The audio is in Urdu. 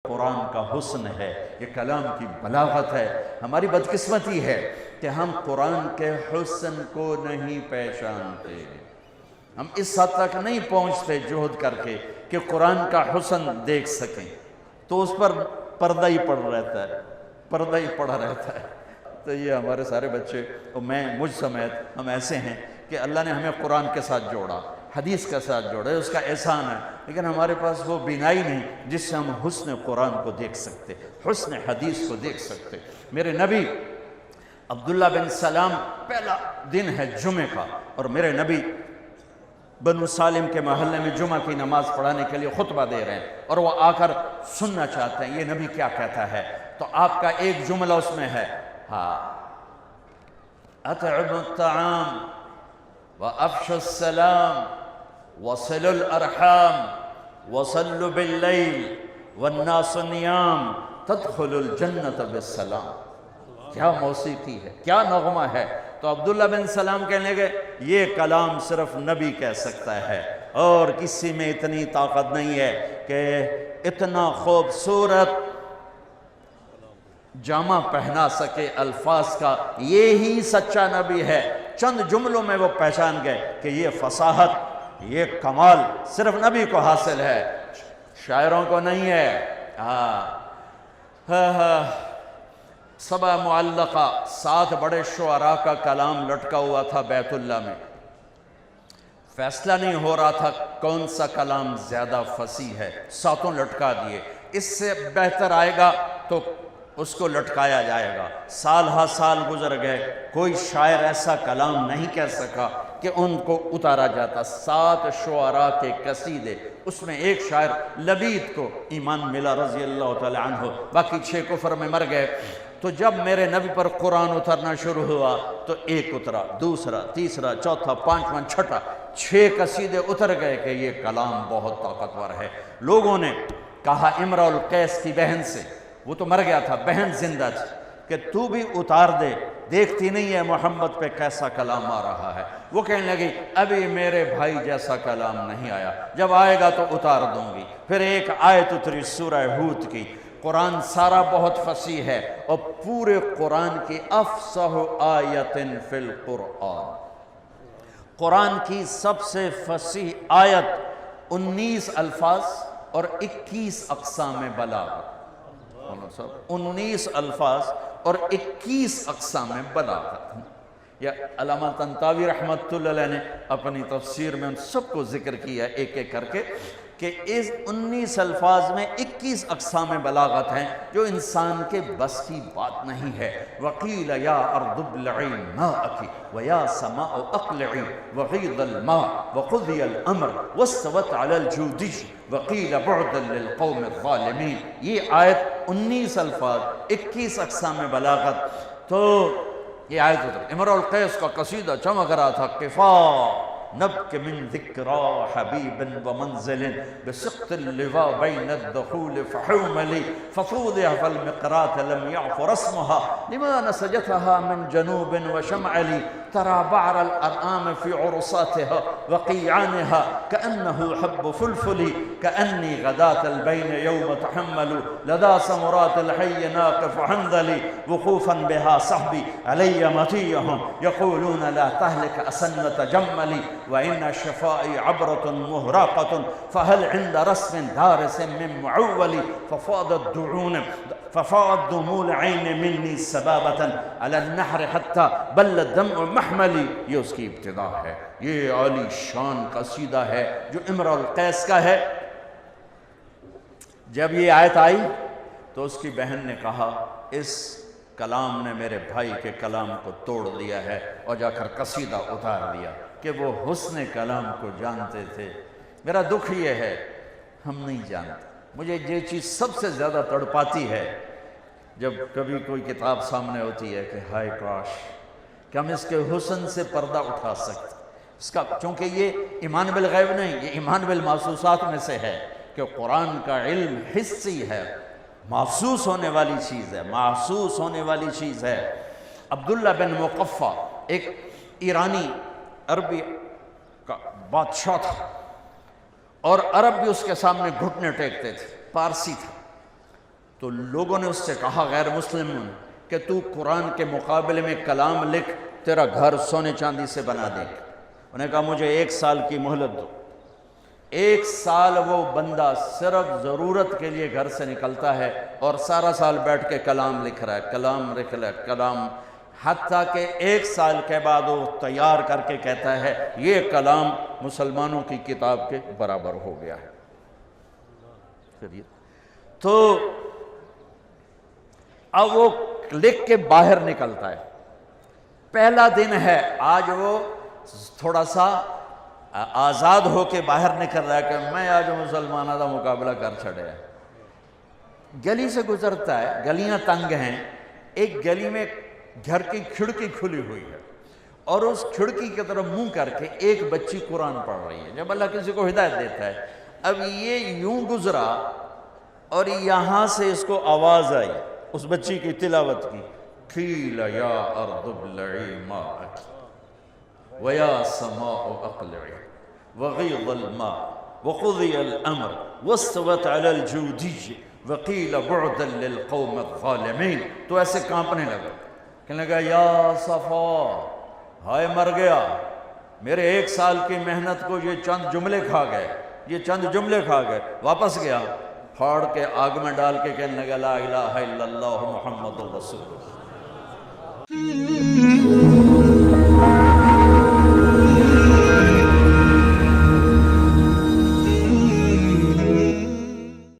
قرآن کا حسن ہے، یہ کلام کی بلاغت ہے۔ ہماری بدقسمتی ہے کہ ہم قرآن کے حسن کو نہیں پہچانتے، ہم اس حد تک نہیں پہنچتے جہد کر کے کہ قرآن کا حسن دیکھ سکیں، تو اس پر پردہ ہی پڑا رہتا ہے۔ تو یہ ہمارے سارے بچے اور میں مجھ سمیت ہم ایسے ہیں کہ اللہ نے ہمیں قرآن کے ساتھ جوڑا، حدیث کے ساتھ جوڑا، اس کا احسان ہے، لیکن ہمارے پاس وہ بینائی نہیں جس سے ہم حسن قرآن کو دیکھ سکتے، حسن حدیث کو دیکھ سکتے۔ میرے نبی عبداللہ بن سلام، پہلا دن ہے جمعہ کا، اور میرے نبی بنو سالم کے محلے میں جمعہ کی نماز پڑھانے کے لیے خطبہ دے رہے ہیں، اور وہ آ کر سننا چاہتے ہیں یہ نبی کیا کہتا ہے۔ تو آپ کا ایک جملہ اس میں ہے، اطعموا الطعام وافشوا السلام وصلوا الارحام وصلوا باللیل والناس نیام تدخلوا الجنة بالسلام۔ کیا موسیقی ہے، کیا نغمہ ہے۔ تو عبداللہ بن سلام کہنے لگے یہ کلام صرف نبی کہہ سکتا ہے، اور کسی میں اتنی طاقت نہیں ہے کہ اتنا خوبصورت جامہ پہنا سکے الفاظ کا، یہی سچا نبی ہے۔ چند جملوں میں وہ پہچان گئے کہ یہ فصاحت، یہ کمال صرف نبی کو حاصل ہے، شاعروں کو نہیں ہے۔ سبع معلقہ، 7 بڑے شعراء کا کلام لٹکا ہوا تھا بیت اللہ میں، فیصلہ نہیں ہو رہا تھا کون سا کلام زیادہ فصیح ہے، 7 لٹکا دیے، اس سے بہتر آئے گا تو اس کو لٹکایا جائے گا۔ سال ہا سال گزر گئے، کوئی شاعر ایسا کلام نہیں کہہ سکا کہ ان کو اتارا جاتا۔ 7 شعراء کے قصیدے، اس میں ایک شاعر لبید کو ایمان ملا رضی اللہ تعالی عنہ، باقی 6 کفر میں مر گئے۔ تو جب میرے نبی پر قرآن اترنا شروع ہوا تو ایک اترا، دوسرا، تیسرا، چوتھا، 5واں، 6واں، 6 قصیدے اتر گئے کہ یہ کلام بہت طاقتور ہے۔ لوگوں نے کہا امرؤ القیس کی بہن سے، وہ تو مر گیا تھا، بہن زندہ تھی، کہ تو بھی اتار دے، دیکھتی نہیں ہے محمد پہ کیسا کلام آ رہا ہے۔ وہ کہنے لگی ابھی میرے بھائی جیسا کلام نہیں آیا، جب آئے گا تو اتار دوں گی۔ پھر ایک آیت اتری سورہ ہود کی۔ قرآن سارا بہت فصیح ہے، اور پورے قرآن کی افصح آیت فی القرآن، قرآن کی سب سے فصیح آیت 19 الفاظ اور 21 اقسام بلاغت، 19 الفاظ اور 21 اقسام بلاغت۔ یا علامہ طنطاوی رحمۃ اللہ علیہ نے اپنی تفسیر میں ان سب کو ذکر کیا ایک ایک کر کے کہ اس 19 الفاظ میں 21 اقسام بلاغت ہیں جو انسان کے بس کی بات نہیں ہے۔ وَقِيلَ يَا أَرْضُ ابْلَعِي مَاءَكِ وَيَا سَمَاءُ أَقْلِعِي وَغِيضَ الْمَاءِ وَقُضِيَ الْأَمْرُ وَاسْتَوَتْ عَلَى الْجُودِيِّ وَقِيلَ بُعْدًا لِلْقَوْمِ الظَّالِمِينَ۔ یہ آیت 19 الفاظ، 21 اقسام بلاغت۔ تو یہ آیت اتر، امرؤ القیس کا قصیدہ چمک رہا تھا، قفا نبک من ذکرى حبیب ومنزل بسقط اللواء بین الدخول فحوملی ففوضع فالمقرات لم يعفر اسمها لما نسجتها من جنوب وشمعلی ترى بعر الأرآم في عرصاتها وقيعانها كأنه حب فلفل كأني غداة البين يوم تحمل لدى سمرات الحي ناقف حنظلي وقوفا بها صحبي علي مطيهم يقولون لا تهلك أسنة جملي وإن شفائي عبرة مهراقة فهل عند رسم دارس من معول ففاضت دموع العين مني سبابة على النحر حتى بل الدمع محملي۔ یہ اس کی ابتدا ہے، یہ عالی شان قصیدہ ہے جو امرؤ القیس کا ہے۔ جب یہ آیت آئی تو اس کی بہن نے کہا اس کلام نے میرے بھائی کے کلام کو توڑ دیا ہے، اور جا کر قصیدہ اتار دیا کہ وہ حسن کلام کو جانتے تھے۔ میرا دکھ یہ ہے ہم نہیں جانتے۔ مجھے یہ چیز سب سے زیادہ تڑپاتی ہے جب کبھی کوئی کتاب سامنے ہوتی ہے کہ ہائے کاش کہ ہم اس کے حسن سے پردہ اٹھا سکتے اس کا، چونکہ یہ ایمان بالغیب نہیں، یہ ایمان بالمحسوسات میں سے ہے کہ قرآن کا علم حسی ہے، محسوس ہونے والی چیز ہے، محسوس ہونے والی چیز ہے۔ عبداللہ بن مقفع ایک ایرانی عربی کا بادشاہ تھا، اور عرب بھی اس کے سامنے گھٹنے ٹیکتے تھے، پارسی تھا۔ تو لوگوں نے اس سے کہا غیر مسلم کہ تو قرآن کے مقابلے میں کلام لکھ، تیرا گھر سونے چاندی سے بنا دیں گے۔ انہوں نے کہا مجھے 1 سال کی مہلت دو۔ 1 سال وہ بندہ صرف ضرورت کے لیے گھر سے نکلتا ہے اور سارا سال بیٹھ کے کلام لکھ رہا ہے، کلام لکھ رہا ہے، کلام، حتیٰ کہ 1 سال کے بعد وہ تیار کر کے کہتا ہے یہ کلام مسلمانوں کی کتاب کے برابر ہو گیا ہے۔ تو اب وہ لکھ کے باہر نکلتا ہے، پہلا دن ہے آج، وہ تھوڑا سا آزاد ہو کے باہر نکل رہا ہے کہ میں آج مسلمانوں کا مقابلہ کر چھڑے ہے۔ گلی سے گزرتا ہے، گلیاں تنگ ہیں، ایک گلی میں گھر کی کھڑکی کھلی ہوئی ہے اور اس کھڑکی کی طرف منہ کر کے ایک بچی قرآن پڑھ رہی ہے۔ جب اللہ کسی کو ہدایت دیتا ہے، اب یہ یوں گزرا اور یہاں سے اس کو آواز آئی اس بچی کی تلاوت کی، قیل یا ارض ابلعی ماءک وَيَا سَمَاءُ أَقْلِعِ وَغِيضَ الْمَاءُ وَقُضِيَ الْأَمْرُ وَاسْتَوَتْ عَلَى الْجُودِيِّ وَقِيلَ بُعْدًا لِلْقَوْمِ الظَّالِمِينَ۔ تو ایسے کانپنے لگا، کہنے لگا یا صفا، ہائے مر گیا، میرے 1 سال کی محنت کو یہ چند جملے کھا گئے، یہ چند جملے کھا گئے۔ واپس گیا، پھاڑ کے آگ میں ڈال کے کہنے لگا لا الہ الا اللہ محمد رسول اللہ۔